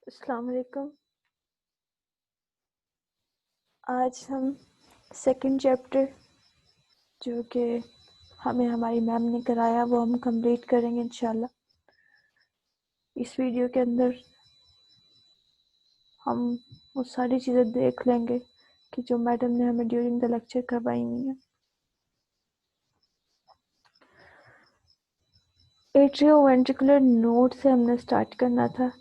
अस्सलाम वालेकुम। आज हम सेकंड चैप्टर जो कि हमें हमारी मैम ने कराया वो हम कंप्लीट करेंगे इंशाल्लाह। इस वीडियो के अंदर हम वो सारी चीज़ें देख लेंगे कि जो मैडम ने हमें ड्यूरिंग द लेक्चर करवाई हुई हैं। एट्रियोवेंट्रिकुलर नोड से हमने स्टार्ट करना था।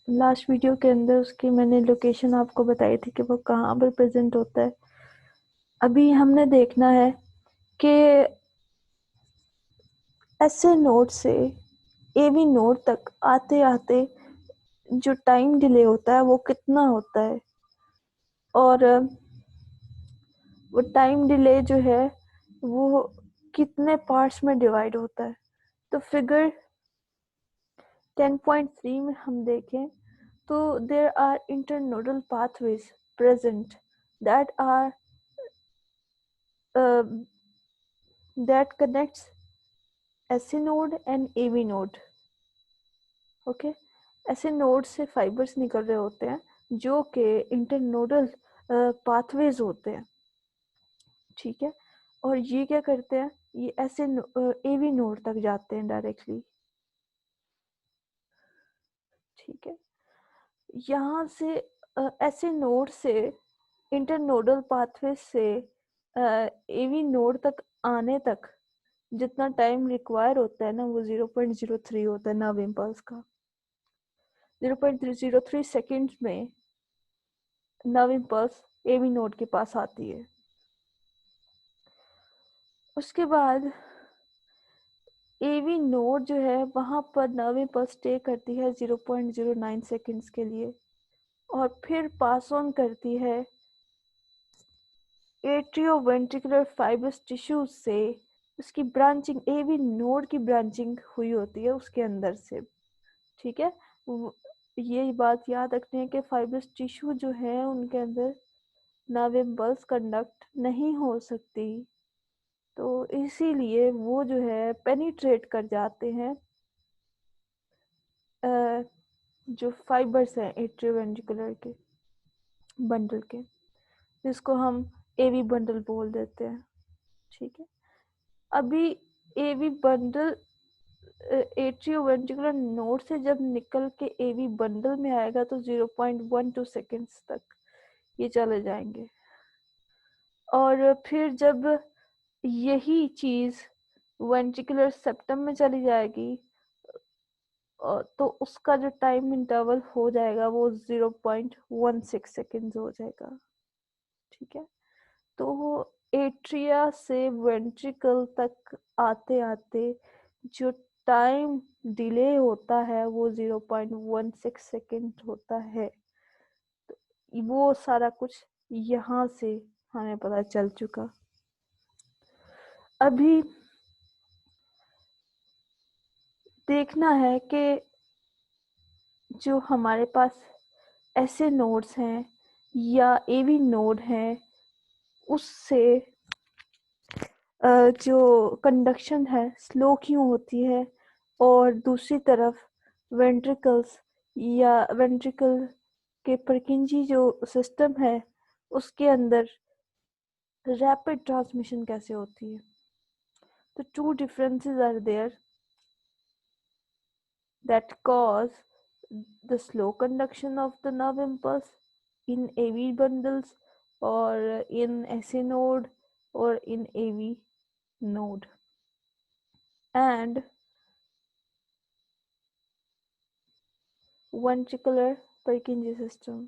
लास्ट वीडियो के अंदर उसकी मैंने लोकेशन आपको बताई थी कि वो कहाँ पर प्रेजेंट होता है। अभी हमने देखना है कि ऐसे नोड से एवी नोड तक आते आते जो टाइम डिले होता है वो कितना होता है और वो टाइम डिले जो है वो कितने पार्ट्स में डिवाइड होता है। तो फिगर 10.3 में हम देखें तो there are internodal pathways present that are that connects SC node and AV node. Okay ऐसे नोड से फाइबर्स निकल रहे होते हैं जो कि इंटरनोडल पाथवेज होते हैं। ठीक है, और ये क्या करते हैं, ये ऐसे एवी नोड तक जाते हैं डायरेक्टली। ठीक है, यहाँ से ऐसे नोड से इंटरनोडल पाथवे से एवी नोड तक आने तक जितना टाइम रिक्वायर होता है ना वो 0.03 होता है नर्व इम्पल्स का। 0.03 सेकेंड्स में नर्व इम्पल्स एवी नोड के पास आती है। उसके बाद एवी नोड जो है वहां पर नर्व इम्पल्स स्टे करती है 0.09 सेकेंड्स के लिए और फिर पास ऑन करती है एट्रियोवेंट्रिकुलर फाइब्रस टिश्यू से। उसकी ब्रांचिंग एवी नोड की ब्रांचिंग हुई होती है उसके अंदर से। ठीक है, ये बात याद रखनी है कि फाइब्रस टिश्यू जो है उनके अंदर नर्व इम्पल्स कंडक्ट नहीं हो सकती, तो इसीलिए वो जो है पेनिट्रेट कर जाते हैं जो फाइबर्स हैं एट्रियोवेंट्रिकुलर के बंडल के, जिसको हम एवी बंडल बोल देते हैं। ठीक है, अभी एवी बंडल एट्रियोवेंट्रिकुलर नोड से जब निकल के एवी बंडल में आएगा तो 0.12 सेकेंड्स तक ये चले जाएंगे और फिर जब यही चीज वेंट्रिकुलर सेप्टम में चली जाएगी तो उसका जो टाइम इंटरवल हो जाएगा वो 0.16 सेकेंड्स हो जाएगा। ठीक है, तो एट्रिया से वेंट्रिकल तक आते आते जो टाइम डिले होता है वो 0.16 सेकेंड होता है। तो वो सारा कुछ यहाँ से हमें पता चल चुका। अभी देखना है कि जो हमारे पास ऐसे नोड्स हैं या एवी नोड हैं उससे जो कंडक्शन है स्लो क्यों होती है और दूसरी तरफ वेंट्रिकल्स या वेंट्रिकल के परकिंजी जो सिस्टम है उसके अंदर रैपिड ट्रांसमिशन कैसे होती है। तो two differences are there that cause the slow conduction of the nerve impulse in AV bundles or in SA node or in AV node and ventricular Purkinje system।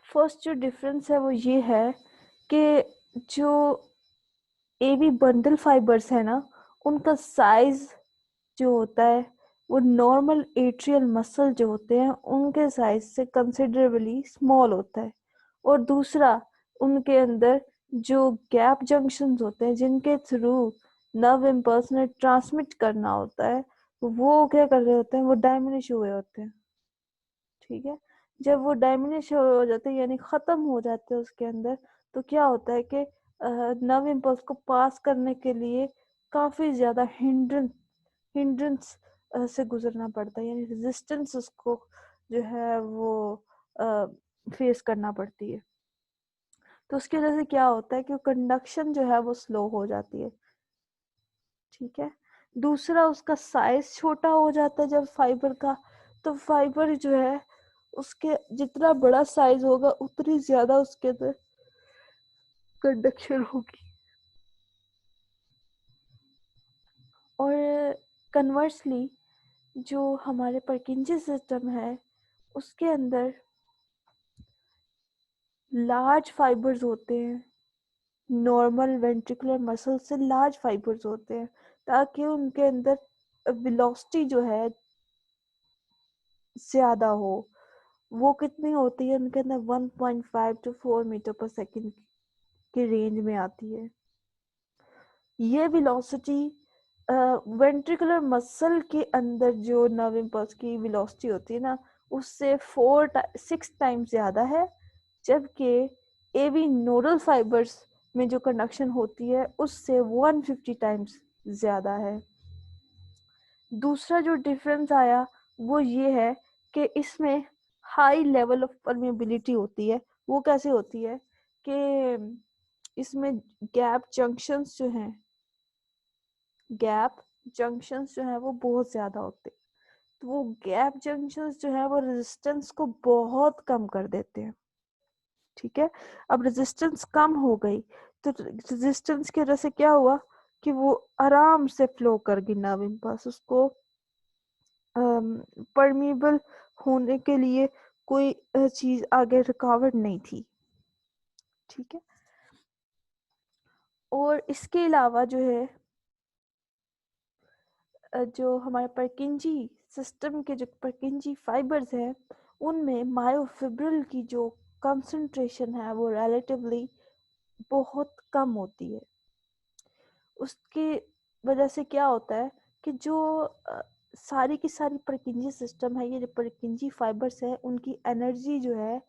First जो difference है वो ये है कि जो एवी बंडल फाइबर्स है ना उनका साइज जो होता है वो नॉर्मल एट्रियल मसल जो होते हैं उनके साइज से कंसिडरेबली स्मॉल होता है और दूसरा उनके अंदर जो गैप जंक्शंस होते हैं जिनके थ्रू नर्व इम्पल्स ने ट्रांसमिट करना होता है वो क्या कर रहे होते हैं, वो डायमिनिश हुए होते हैं। ठीक है, जब वो डायमिनिश हो जाते हैं यानी खत्म हो जाते हैं उसके अंदर, तो क्या होता है कि नर्व इम्पल्स को पास करने के लिए काफी ज्यादा हिंड्रेंस से गुजरना पड़ता है, यानी रेजिस्टेंस उसको जो है वो फेस करना पड़ती है। तो उसकी वजह से क्या होता है कि कंडक्शन जो है वो स्लो हो जाती है। ठीक है। दूसरा, उसका साइज छोटा हो जाता है जब फाइबर का, तो फाइबर जो है उसके जितना बड़ा साइज होगा उतनी ज्यादा उसके अंदर कंडक्शन होगी। और कन्वर्सली जो हमारे परकिंजी सिस्टम है उसके अंदर लार्ज फाइबर्स होते हैं, नॉर्मल वेंट्रिकुलर मसल से लार्ज फाइबर्स होते हैं, ताकि उनके अंदर वेलोसिटी जो है ज्यादा हो। वो कितनी होती है उनके अंदर, 1.5 to 4 मीटर पर सेकंड की रेंज में आती है। ये वेलोसिटी वेंट्रिकुलर मसल के अंदर जो नर्व इम्पल्स की वेलोसिटी होती है ना, उससे 6 टाइम्स ज्यादा है, जबकि एवी नोडल फाइबर्स में जो कंडक्शन होती है उससे 150 टाइम्स ज्यादा है। दूसरा जो डिफरेंस आया वो ये है कि इसमें हाई लेवल ऑफ परमेबिलिटी होती है। वो कैसे होती है कि इसमें गैप जंक्शंस जो है वो बहुत ज्यादा होते हैं। तो वो गैप जंक्शंस जो है वो रेजिस्टेंस को बहुत कम कर देते हैं। ठीक है। अब रेजिस्टेंस कम हो गई तो रेजिस्टेंस की वजह से क्या हुआ कि वो आराम से फ्लो कर गई नर्व इम्पल्स, उसको परमीबल होने के लिए कोई चीज आगे रुकावट नहीं थी। ठीक है। और इसके अलावा जो है जो हमारे परकिंजी सिस्टम के जो परकिंजी फाइबर्स हैं उनमें मायोफिब्रिल की जो कंसंट्रेशन है वो रिलेटिवली बहुत कम होती है। उसकी वजह से क्या होता है कि जो सारी की सारी परकिंजी सिस्टम है, ये जो परकिंजी फाइबर्स है उनकी एनर्जी जो है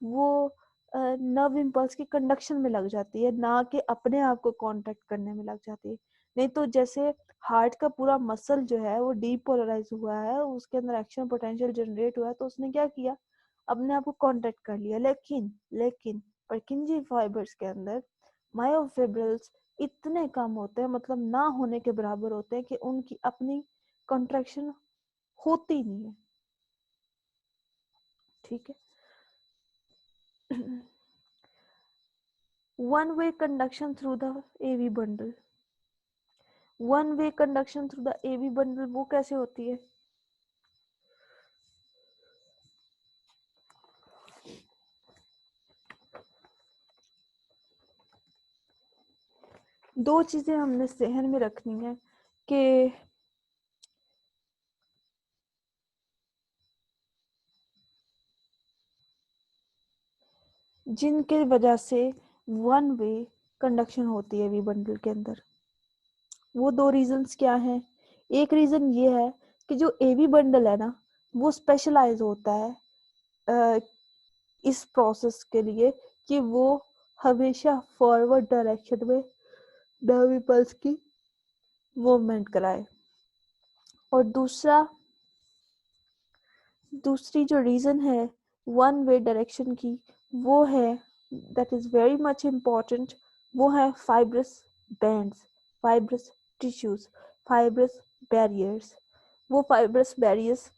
वो नर्व इम्पल्स की कंडक्शन में लग जाती है, ना कि अपने आप को कांटेक्ट करने में लग जाती है। नहीं तो जैसे हार्ट का पूरा मसल जो है वो डीपोलराइज हुआ है, उसके अंदर एक्शन पोटेंशियल जनरेट हुआ है, तो उसने क्या किया, अपने आप को कांटेक्ट कर लिया। लेकिन लेकिन परकिंजी फाइबर्स के अंदर मायोफिब्रिल्स इतने कम होते हैं, मतलब ना होने के बराबर होते हैं, कि उनकी अपनी कंट्रैक्शन होती नहीं है। ठीक है। One way conduction through the AV bundle. One way conduction through the AV bundle वो कैसे होती है? दो चीजें हमने जहन में रखनी है कि जिनके वजह से वन वे कंडक्शन होती है वी बंडल के अंदर। वो दो रीजंस क्या हैं? एक रीजन ये है कि जो एवी बंडल है ना वो स्पेशलाइज होता है इस प्रोसेस के लिए कि वो हमेशा फॉरवर्ड डायरेक्शन में नर्व इम्पल्स की मूवमेंट कराए। और दूसरी जो रीजन है वन वे डायरेक्शन की, वो है, that is very much important, वो है fibrous bands, fibrous tissues, fibrous barriers. वो फाइब्रस बैरियर्स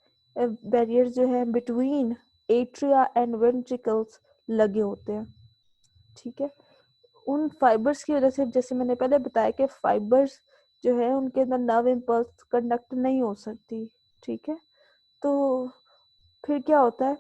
जो है बिटवीन एट्रिया एंड वेंट्रिकल्स लगे होते हैं। ठीक है। उन फाइबर्स की वजह से, जैसे मैंने पहले बताया कि फाइबर्स जो है उनके अंदर नर्व इम्पल्स कंडक्ट नहीं हो सकती। ठीक है। तो फिर क्या होता है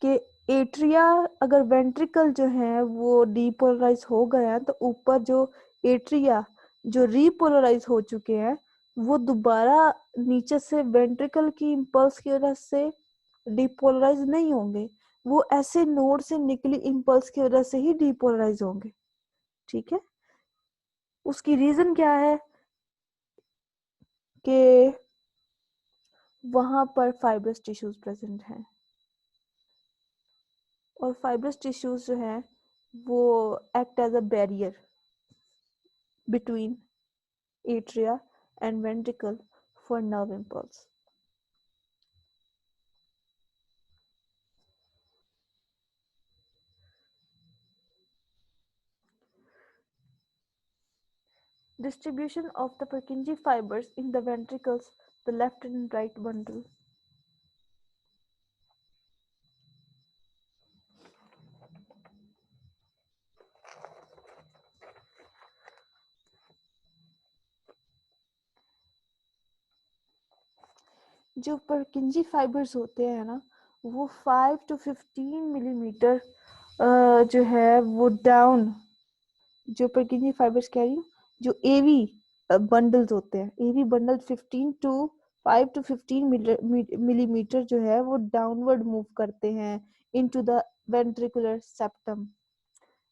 कि एट्रिया, अगर वेंट्रिकल जो है वो डीपोलराइज हो गया है तो ऊपर जो एट्रिया जो रीपोलराइज हो चुके हैं वो दोबारा नीचे से वेंट्रिकल की इम्पल्स की वजह से डीपोलराइज नहीं होंगे, वो ऐसे नोड से निकली इम्पल्स की वजह से ही डीपोलराइज होंगे। ठीक है। उसकी रीजन क्या है कि वहां पर फाइब्रस टिश्यूज प्रेजेंट हैं, और फाइब्रस टिश्यूज जो है वो act as a barrier between atria and ventricle for nerve impulse. Distribution of the Purkinje fibers in the ventricles, the left and right bundle. जो Purkinje fibers होते हैं ना, वो 5 to 15 मिलीमीटर जो है वो डाउन, जो Purkinje fibers कह रही हूँ, जो AV बंडल्स होते हैं, AV बंडल 5 to 15 मिलीमीटर जो है वो डाउनवर्ड मूव करते हैं इनटू द वेंट्रिकुलर सेप्टम।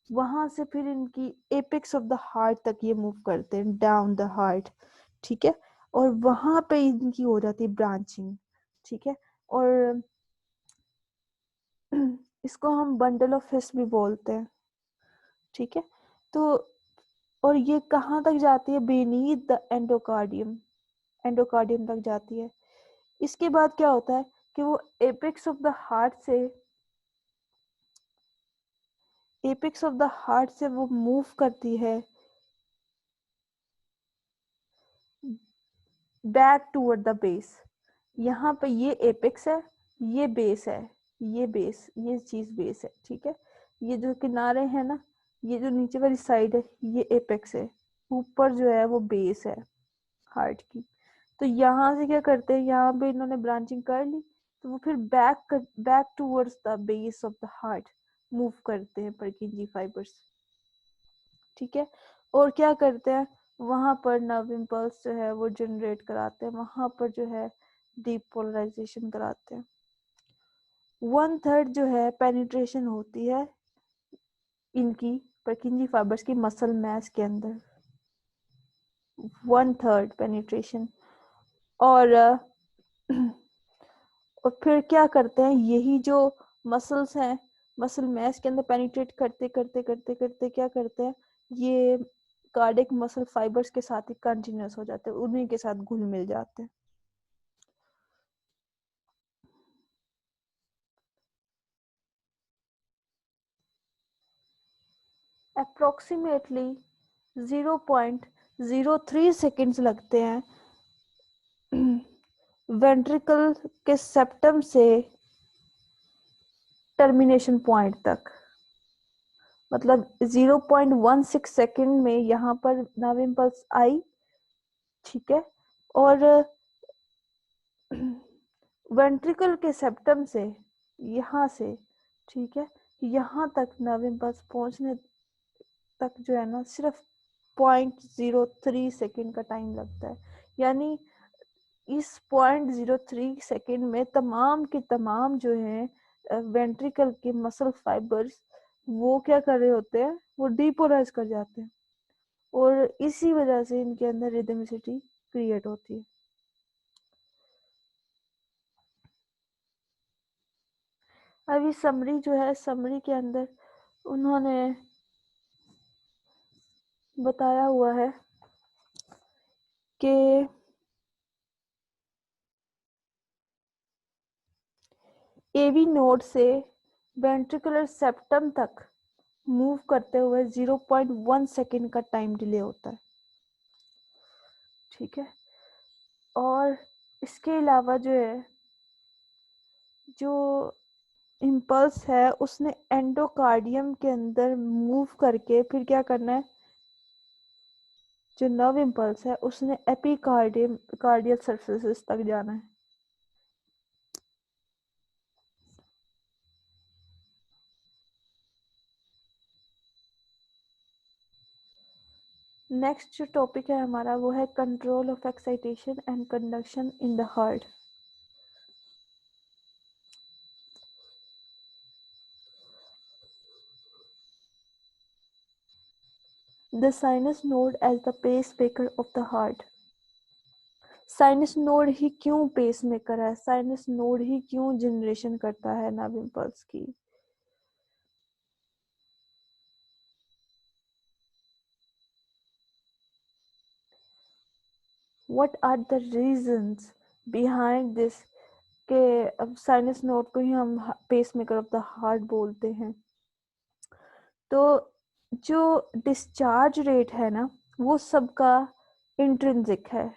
वहां से फिर इनकी एपेक्स ऑफ द हार्ट तक ये मूव करते हैं, डाउन द हार्ट, ठीक है। और वहां पे इनकी हो जाती है ब्रांचिंग, ठीक है। और इसको हम बंडल ऑफ हिस भी बोलते हैं, ठीक है। तो और ये कहाँ तक जाती है? बेनीथ द एंडोकार्डियम, एंडोकार्डियम तक जाती है। इसके बाद क्या होता है कि वो एपेक्स ऑफ द हार्ट से, एपेक्स ऑफ द हार्ट से वो मूव करती है बैक टूवर्ड द बेस। यहाँ पे ये एपेक्स है, ये बेस है, ये बेस, ये चीज बेस है, ठीक है। ये जो किनारे हैं ना, ये जो नीचे वाली साइड है, ये एपेक्स है, ऊपर जो है वो बेस है हार्ट की। तो यहाँ से क्या करते हैं, यहाँ पे इन्होंने ब्रांचिंग कर ली, तो वो फिर back towards the base of the heart move करते हैं Purkinje फाइबर्स, ठीक है। और क्या करते हैं, वहां पर नर्व इम्पल्स जो है वो जनरेट कराते हैं, वहां पर जो है डीपोलराइजेशन कराते हैं। 1/3 जो है पेनिट्रेशन होती है इनकी Purkinje फाइबर्स की मसल मैस के अंदर, 1/3 पेनिट्रेशन। और और फिर क्या करते हैं, यही जो मसल्स हैं, मसल मैस के अंदर पेनिट्रेट करते करते करते करते क्या करते हैं, ये कार्डियक मसल फाइबर्स के साथ ही कंटिन्यूस हो जाते हैं, उन्हीं के साथ घुल मिल जाते हैं। अप्रोक्सीमेटली 0.03 सेकेंड्स लगते हैं वेंट्रिकल के सेप्टम से टर्मिनेशन पॉइंट तक। मतलब 0.16 सेकेंड में यहाँ पर नर्व इम्पल्स आई, ठीक है। और वेंट्रिकल के सेप्टम से, यहाँ से, ठीक है, यहाँ तक नर्व इम्पल्स पहुंचने तक जो है ना सिर्फ 0.03 सेकेंड का टाइम लगता है। यानी इस 0.03 सेकेंड में तमाम के तमाम जो है वेंट्रिकल के मसल फाइबर्स वो क्या कर रहे होते हैं, वो डीपोलाइज कर जाते हैं, और इसी वजह से इनके अंदर रिदमिसिटी क्रिएट होती है। अभी समरी जो है, समरी के अंदर उन्होंने बताया हुआ है कि एवी नोड से वेंट्रिकुलर सेप्टम तक मूव करते हुए 0.1 सेकेंड का टाइम डिले होता है, ठीक है। और इसके अलावा जो है, जो इम्पल्स है उसने एंडोकार्डियम के अंदर मूव करके फिर क्या करना है, जो नर्व इम्पल्स है उसने एपिकार्डियम कार्डियल सर्फेसिस तक जाना है। नेक्स्ट जो टॉपिक है हमारा वो है control of excitation and conduction in the heart. The sinus node as the pacemaker of the heart. Sinus node ही क्यों पेसमेकर है, साइनस नोड ही क्यों जनरेशन करता है नर्व इम्पल्स की? What are the reasons behind this के अब साइनस नोड को ही हम pacemaker of the heart बोलते हैं। तो जो डिस्चार्ज रेट है ना वो सबका इंट्रिंसिक है,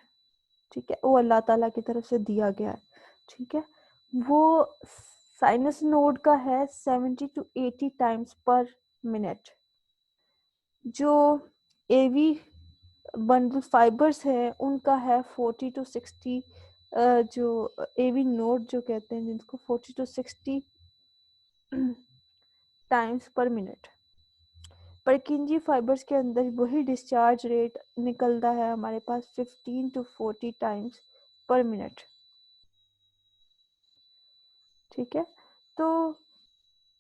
ठीक है, वो अल्लाह ताला की तरफ से दिया गया है, ठीक है। वो साइनस नोड का है 70 to 80 टाइम्स पर मिनट। जो एवी बंडल फाइबर्स है उनका है 40 to 60, जो एवी नोड जो कहते हैं जिनको 40 to 60 टाइम्स पर मिनट। परकिंजी फाइबर्स के अंदर वही डिस्चार्ज रेट निकलता है हमारे पास 15 to 40 टाइम्स पर मिनट, ठीक है। तो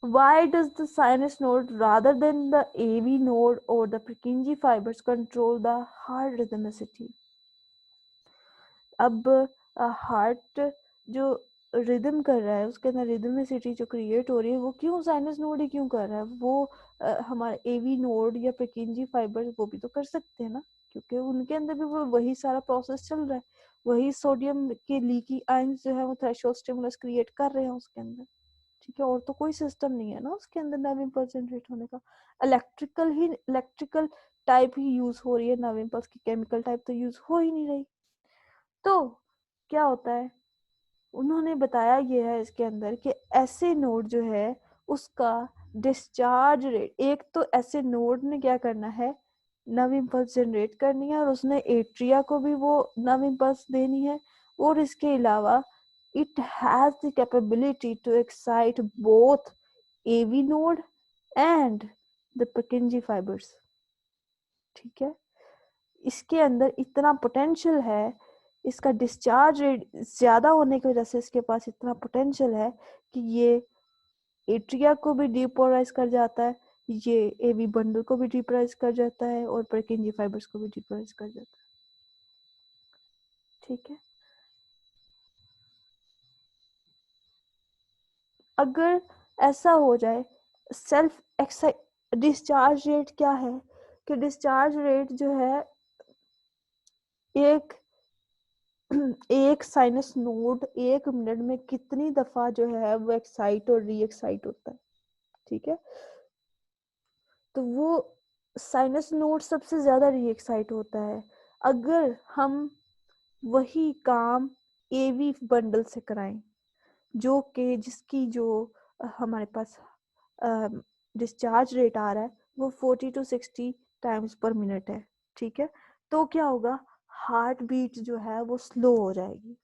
why does the sinus node rather than the AV node or the Purkinje fibers control the heart rhythmicity? अब हार्ट जो रिदम कर रहा है उसके अंदर रिदमिसिटी जो क्रिएट हो रही है वो क्यों साइनस नोड ही क्यों कर रहा है? वो हमारा एवी नोड या Purkinje फाइबर्स वो भी तो कर सकते हैं ना, क्योंकि उनके अंदर भी वो वही सारा प्रोसेस चल रहा है, वही सोडियम के लीकी आयंस जो है वो थ्रेशोल्ड स्टिमुलस क्रिएट कर रहे हैं उसके अंदर, ठीक है। और तो कोई सिस्टम नहीं है ना उसके अंदर नर्व इम्पल्स जनरेट होने का। इलेक्ट्रिकल टाइप ही यूज हो रही है, नर्व इम्पल्स की केमिकल टाइप तो यूज हो ही नहीं रही। तो क्या होता है, उन्होंने बताया ये है इसके अंदर कि ऐसे नोड जो है उसका डिस्चार्ज रेट, एक तो ऐसे नोड ने क्या करना है, नर्व इम्पल्स जनरेट करनी है और उसने एट्रिया को भी वो नर्व इम्पल्स देनी है, और इसके अलावा it has the capability to excite both AV node and the Purkinje fibers, ठीक है। इसके अंदर इतना पोटेंशियल है, इसका डिस्चार्ज रेट ज्यादा होने की वजह से इसके पास इतना पोटेंशियल है कि ये एट्रिया को भी डीपोलराइज कर जाता है, ये एवी बंडल को भी डीपोलराइज कर जाता है और Purkinje फाइबर्स को भी डीपोलराइज कर जाता है, ठीक है। अगर ऐसा हो जाए, सेल्फ डिस्चार्ज रेट क्या है कि डिस्चार्ज रेट जो है एक एक साइनस नोड 1 मिनट में कितनी दफा जो है वो एक्साइट और री एक्साइट होता है, ठीक है। तो वो साइनस नोड सबसे ज्यादा री एक्साइट होता है। अगर हम वही काम एवी बंडल से कराएं जो कि जिसकी जो हमारे पास डिस्चार्ज रेट आ रहा है वो 40 to 60 टाइम्स पर मिनट है, ठीक है। तो क्या होगा, हार्ट बीट जो है वो स्लो हो जाएगी,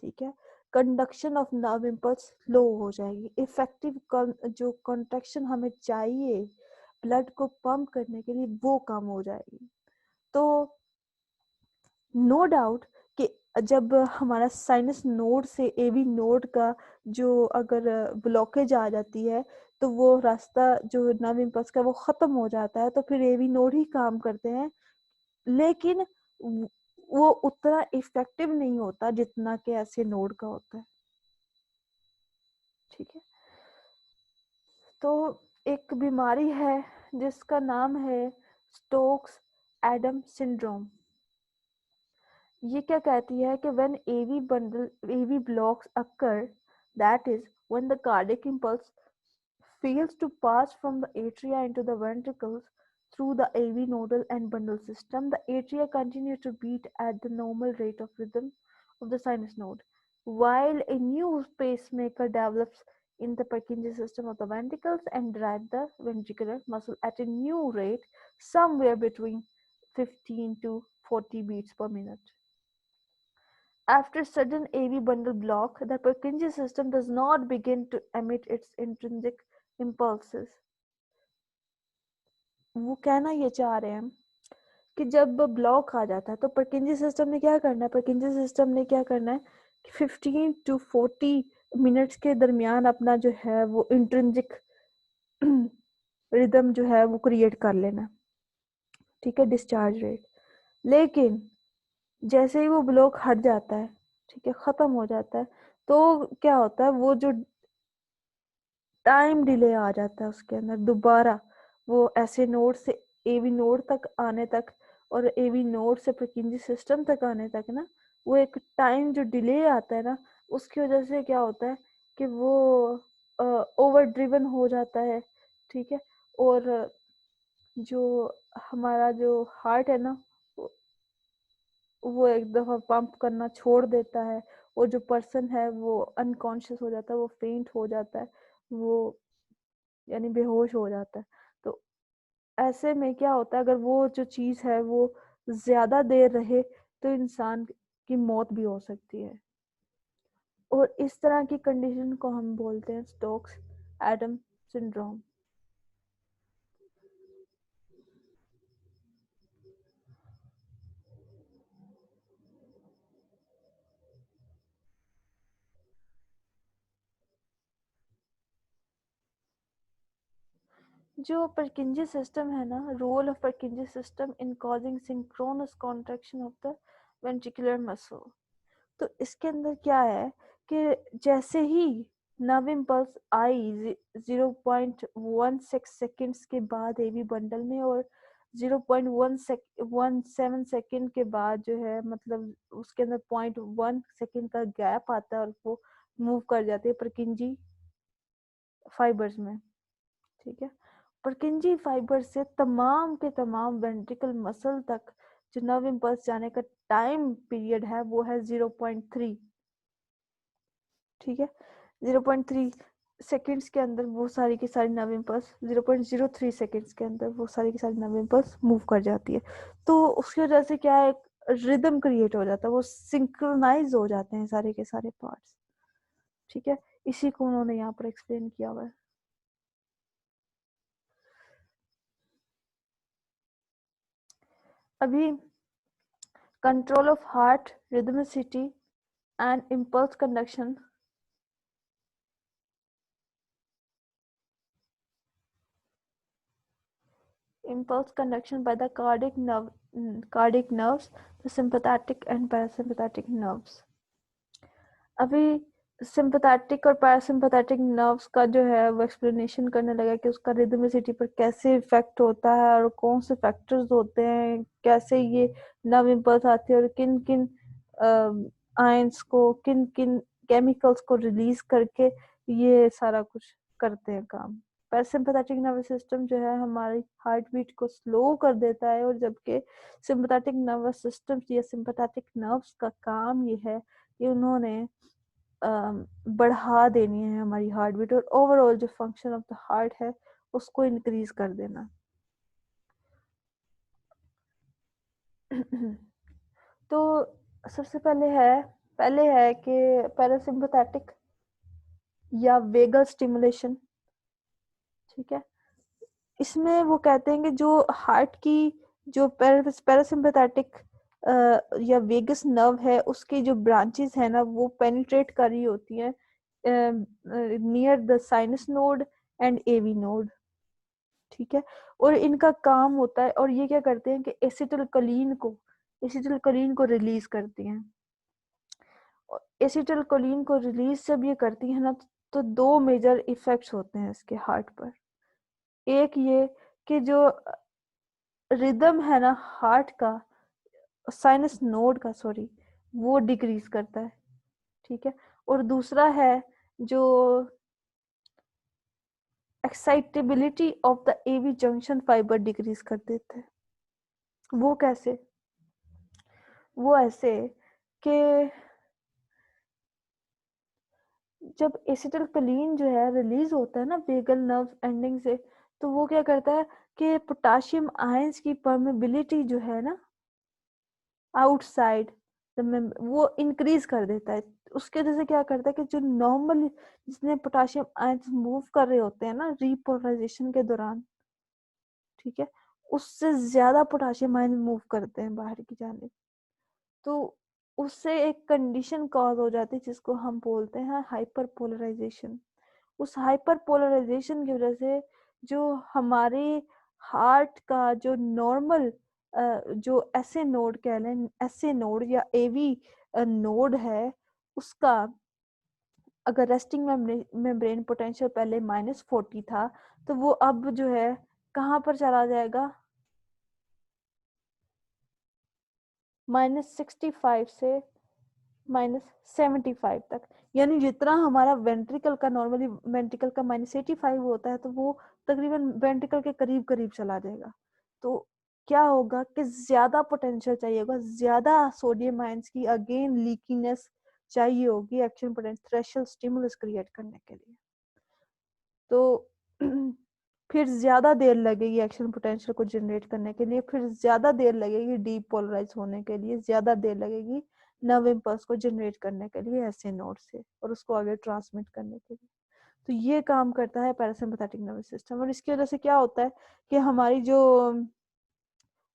ठीक है। Conduction of nerve impulse slow हो जाएगी, इफेक्टिव जो कंट्रैक्शन हमें चाहिए ब्लड को पंप करने के लिए वो कम हो जाएगी। तो नो डाउट कि जब हमारा साइनस नोड से एवी नोड का जो अगर ब्लॉकेज आ जाती है तो वो रास्ता जो नर्व इम्पल्स का वो खत्म हो जाता है, तो फिर एवी नोड ही काम करते हैं, लेकिन वो उतना इफेक्टिव नहीं होता जितना कि ऐसे नोड का होता है, ठीक है। तो एक बीमारी है जिसका नाम है स्टोक्स एडम सिंड्रोम। ये क्या कहती है कि when AV blocks occur, that is when the cardiac impulse fails to pass from the atria into the ventricles through the AV nodal and bundle system, the atria continue to beat at the normal rate of rhythm of the sinus node, while a new pacemaker develops in the Purkinje system of the ventricles and drive the ventricular muscle at a new rate somewhere between 15 to 40 beats per minute. After sudden AV bundle block, the Purkinje system does not begin to emit its intrinsic impulses. वो कहना ये चाह रहे हैं हम कि जब block आ जाता है तो Purkinje सिस्टम ने क्या करना है, Purkinje सिस्टम ने क्या करना है कि 15 to 40 मिनट्स के दरमियान अपना जो है वो इंट्रिंसिक रिदम जो है वो क्रिएट कर लेना, ठीक है, डिस्चार्ज रेट। लेकिन जैसे ही वो ब्लॉक हट जाता है, ठीक है, खत्म हो जाता है, तो क्या होता है, वो जो टाइम डिले आ जाता है उसके अंदर, दोबारा वो ऐसे नोड से एवी नोड तक आने तक और एवी नोड से परकिंजी सिस्टम तक आने तक ना, वो एक टाइम जो डिले आता है ना, उसकी वजह से क्या होता है कि वो ओवर ड्रिवन हो जाता है, ठीक है। और जो हमारा जो हार्ट है ना, वो एक दफा पंप करना छोड़ देता है, और जो पर्सन है वो अनकॉन्शियस हो जाता है, वो फेंट हो जाता है, वो यानी बेहोश हो जाता है। तो ऐसे में क्या होता है, अगर वो जो चीज है वो ज्यादा देर रहे तो इंसान की मौत भी हो सकती है। और इस तरह की कंडीशन को हम बोलते हैं स्टोक्स एडम सिंड्रोम। जो परकिंजी सिस्टम है ना, role of Purkinje system in causing synchronous contraction of the ventricular muscle. तो इसके अंदर क्या है कि जैसे ही नर्व इम्पल्स आई 0.16 सेकेंड्स के बाद एवी बंडल में, और 0.17 सेकेंड के बाद जो है, मतलब उसके अंदर 0.1 सेकेंड का गैप आता है, और वो मूव कर जाती है परकिंजी फाइबर्स में, ठीक है। परकिंजी फाइबर से तमाम के तमाम वेंट्रिकल मसल तक जो नर्व इम्पल्स जाने का टाइम पीरियड है वो है 0.3, ठीक है। 0.3 सेकेंड्स के अंदर वो सारी की सारी नर्व इम्पल्स, 0.03 सेकेंड्स के अंदर वो सारी की सारी नर्व इम्पल्स मूव कर जाती है। तो उसकी वजह से क्या है, रिदम क्रिएट हो जाता है, वो सिंक्रोनाइज हो जाते हैं सारे के सारे पार्ट्स, ठीक है। इसी को उन्होंने यहाँ पर एक्सप्लेन किया हुआ है। अभी control of heart rhythmicity and impulse conduction. Impulse conduction by the cardiac nerves, the sympathetic and parasympathetic nerves. अभी सिंपैथेटिक और पैरासिम्पैथेटिक नर्व्स का जो है वो एक्सप्लेनेशन करने लगा कि उसका रिदमिसिटी पर कैसे इफेक्ट होता है, और कौन से फैक्टर्स होते हैं, कैसे ये नर्व इम्पल्स आती है, और किन किन आयंस को, किन किन केमिकल्स को रिलीज करके ये सारा कुछ करते हैं काम। पैरासिम्पैथेटिक नर्वस सिस्टम जो है हमारी हार्ट बीट को स्लो कर देता है, और जबकि सिंपैथेटिक नर्वस सिस्टम या सिंपैथेटिक नर्व्स का काम ये है कि उन्होंने बढ़ा देनी है हमारी हार्ट बीट, और ओवरऑल जो फंक्शन ऑफ द हार्ट है उसको इंक्रीज कर देना। तो सबसे पहले है कि पैरासिम्पैथेटिक या वेगल स्टिमुलेशन, ठीक है। इसमें वो कहते हैं कि जो हार्ट की जो पैरासिम्पैथेटिक या वेगस नर्व है, उसकी जो ब्रांचेस है ना, वो पेनिट्रेट कर रही होती हैं near the sinus node and AV node, ठीक है। और इनका काम होता है, और ये क्या करते हैं कि एसिटिलकोलिन को रिलीज करती हैं। एसिटिलकोलिन को रिलीज जब ये करती है ना, तो दो मेजर इफेक्ट्स होते हैं इसके हार्ट पर। एक ये कि जो रिदम है ना हार्ट का, साइनस नोड का, सॉरी, वो डिक्रीज करता है, ठीक है। और दूसरा है जो excitability of the AV junction fibre decrease कर देते हैं। वो कैसे? वो ऐसे कि जब एसिटिलकोलिन जो है रिलीज होता है ना वेगल नर्व एंडिंग से, तो वो क्या करता है कि पोटाशियम आयंस की परमेबिलिटी जो है ना आउटसाइड वो इंक्रीज कर देता है। उसके वजह से क्या करता है कि जो नॉर्मल जिसमें पोटाशियम आयंस मूव कर रहे होते हैं ना रिपोलराइजेशन के दौरान, ठीक है, उससे ज्यादा पोटाशियम आयन मूव करते हैं बाहर की जाने। तो उससे एक कंडीशन कॉज हो जाती है जिसको हम बोलते हैं हाइपर पोलराइजेशन। उस हाइपर पोलराइजेशन की वजह से जो हमारे हार्ट का जो नॉर्मल जो ऐसे नोड कह लें, ऐसे नोड या एवी नोड है, उसका अगर रेस्टिंग मेम्ब्रेन पोटेंशियल पहले -40 था, तो वो अब जो है कहाँ पर चला जाएगा, -65 से -75 तक, यानी जितना हमारा वेंट्रिकल का नॉर्मली वेंट्रिकल का -85 होता है तो वो तकरीबन वेंट्रिकल के करीब करीब चला जाएगा। तो क्या होगा कि ज्यादा पोटेंशियल चाहिए होगा, ज्यादा सोडियम आयंस की अगेन लीकीनेस चाहिए होगी action potential threshold stimulus create करने के लिए। तो फिर ज्यादा देर लगेगी एक्शन पोटेंशियल को जनरेट करने के लिए, फिर ज्यादा देर लगेगी डीपोलराइज होने के लिए, ज्यादा देर लगेगी नर्व इम्पल्स को जनरेट करने के लिए ऐसे नोड से और उसको आगे ट्रांसमिट करने के लिए। तो ये काम करता है पैरासिम्पैथेटिक नर्वस सिस्टम। और इसकी वजह से क्या होता है कि हमारी जो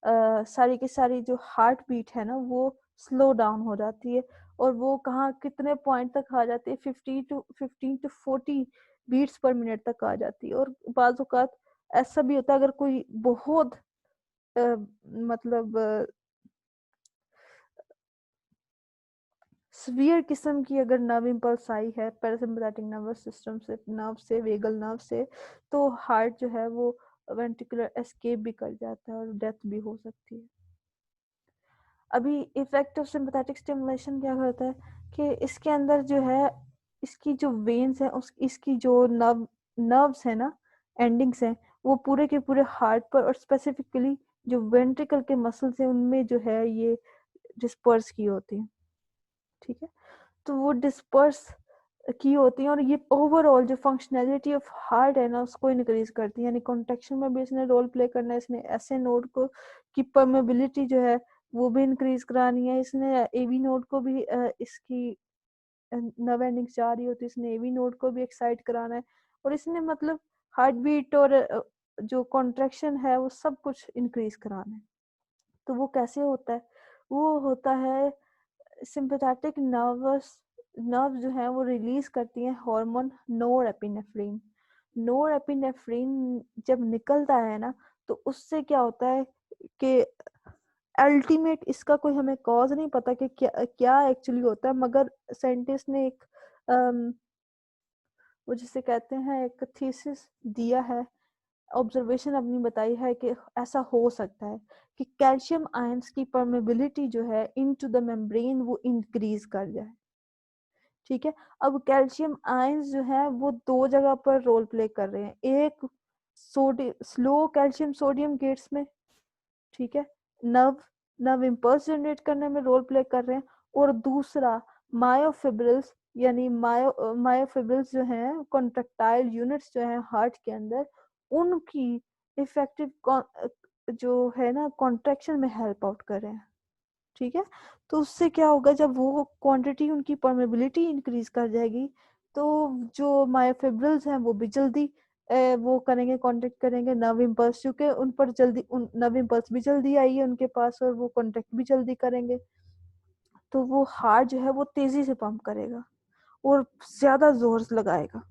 सारी की सारी जो हार्ट बीट है ना वो स्लो डाउन हो जाती है, और वो कहाँ कितने पॉइंट तक आ जाती है, 15 to 40 बीट्स पर मिनट तक आ जाती है। और बाज़ औक़ात ऐसा भी होता है अगर कोई बहुत मतलब सीवियर किस्म की अगर नर्व इम्पल्स आई है पैरासिम्पैथेटिक नर्वस सिस्टम से, नर्व से, वेगल नर्व से, तो हार्ट जो है वो वेंट्रिकुलर एस्केप भी कर जाता है और डेथ भी हो सकती है। अभी इफेक्ट ऑफ सिंपैथेटिक स्टिमुलेशन क्या करता है कि इसके अंदर जो है इसकी जो वेन्स है उस इसकी जो नर्व्स है ना, एंडिंग्स हैं, वो पूरे के पूरे हार्ट पर और स्पेसिफिकली जो वेंट्रिकल के मसल्स हैं उनमें जो है ये डिस्पर्स की होती है। ठीक है, तो वो डिस्पर्स की होती है और ये ओवरऑल जो फंक्शनैलिटी ऑफ हार्ट है ना उसको इंक्रीज करती है। यानी कॉन्ट्रैक्शन में भी इसने रोल प्ले करना है, इसने ऐसे नोड को की परमेबिलिटी जो है वो भी इंक्रीज करानी है, इसने एवी नोड को भी इसकी नर्व एंडिंग्स जा रही होती है, इसने एवी नोड को भी एक्साइट कराना है, और इसने मतलब हार्ट बीट और जो कॉन्ट्रैक्शन है वो सब कुछ इंक्रीज कराना है। तो वो कैसे होता है? वो होता है सिंपैथेटिक नर्व जो है वो रिलीज करती है हार्मोन नोरेपिनेफ्रिन। नोरेपिनेफ्रिन जब निकलता है ना तो उससे क्या होता है कि अल्टीमेट इसका कोई हमें कॉज नहीं पता कि क्या क्या एक्चुअली होता है, मगर साइंटिस्ट ने एक वो जिसे कहते हैं एक थीसिस दिया है, ऑब्जर्वेशन अपनी बताई है कि ऐसा हो सकता है कि कैल्शियम आयंस की परमेबिलिटी जो है इनटू द मेम्ब्रेन वो इंक्रीज कर जाए। ठीक है, अब कैल्शियम आयंस जो है वो दो जगह पर रोल प्ले कर रहे हैं, एक स्लो कैल्शियम सोडियम गेट्स में, ठीक है, नर्व नर्व इम्पल्स जनरेट करने में रोल प्ले कर रहे हैं, और दूसरा मायोफिब्रिल्स यानी मायोफिब्रिल्स जो हैं कॉन्ट्रेक्टाइल यूनिट्स जो हैं हार्ट के अंदर, उनकी इफेक्टिव जो है ना कॉन्ट्रैक्शन में हेल्प आउट कर रहे हैं। ठीक है, तो उससे क्या होगा जब वो क्वांटिटी उनकी परमेबिलिटी इंक्रीज कर जाएगी तो जो मायोफिब्रिल्स हैं वो भी जल्दी वो करेंगे, कांटेक्ट करेंगे नर्व इम्पल्स, क्योंकि उन पर जल्दी उन नर्व इम्पल्स भी जल्दी आई है उनके पास और वो कांटेक्ट भी जल्दी करेंगे, तो वो हार्ट जो है वो तेजी से पंप करेगा और ज्यादा जोर लगाएगा।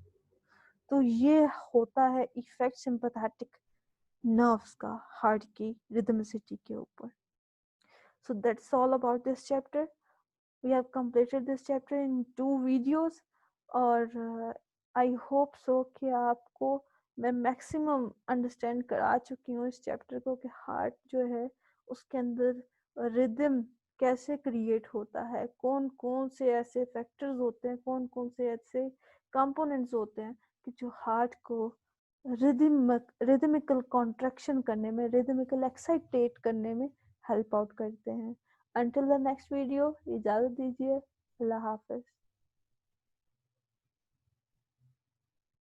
तो ये होता है इफेक्ट सिंपैथेटिक नर्व्स का हार्ट की रिदमिसिटी के ऊपर। So that's all about this chapter. We have completed this chapter in 2 videos, और आई होप सो कि आपको मैं मैक्सिमम अंडरस्टैंड करा चुकी हूँ इस चैप्टर को कि हार्ट जो है उसके अंदर रिदम कैसे क्रिएट होता है, कौन कौन से ऐसे फैक्टर्स होते हैं, कौन कौन से ऐसे कंपोनेंट्स होते हैं कि जो हार्ट को रिदमिकल कॉन्ट्रैक्शन करने में, रिदमिकल एक्साइटेट करने में हेल्प आउट करते हैं। Until the next video, इजाज़त दीजिए। अल्लाह हाफ़िज़।